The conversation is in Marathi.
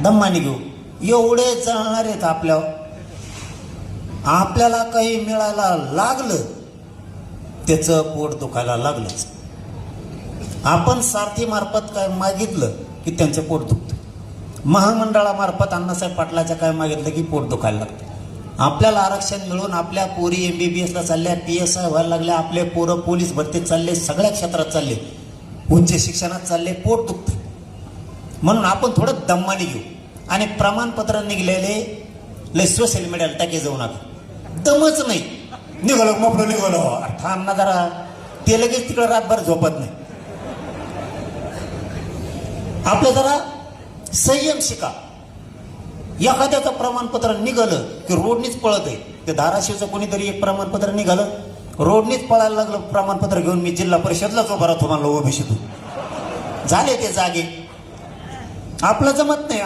दम्मानी घेऊ. एवढे जळणार आहेत आपल्याला काही मिळायला लागलं त्याचं पोट दुखायला लागलंच. आपण सारथी मार्फत काय मागितलं की त्यांचं पोट दुखतं. महामंडळामार्फत अण्णासाहेब पाटलाच्या काय मागितलं की पोट दुखायला लागतं. आपल्याला आरक्षण मिळून आपल्या पोरी MBBSला चालल्या, PSI व्हायला लागल्या, आपले पोरं पोलीस भरतीत चालले, सगळ्या क्षेत्रात चालले, उच्च शिक्षणात चालले, पोट दुखतं. म्हणून आपण थोडं दम्माने घेऊ. आणि प्रमाणपत्र निघलेले लय सोशल मीडियाला टाके जाऊ नका. दमच नाही. निघालो मोकळं निघालो, थांब ना जरा. ते लगेच तिकडे रातभर झोपत नाही. आपलं जरा संयम शिका. एखाद्याचं प्रमाणपत्र निघालं की रोडनीच पळत आहे. ते धाराशिवचं कोणीतरी एक प्रमाणपत्र निघालं, रोडनीच पळायला लागलं प्रमाणपत्र घेऊन. मी जिल्हा परिषदलाच उभा राहतो, मला ओबीसीतून झाले ते जागे. आपलं जमत नाही.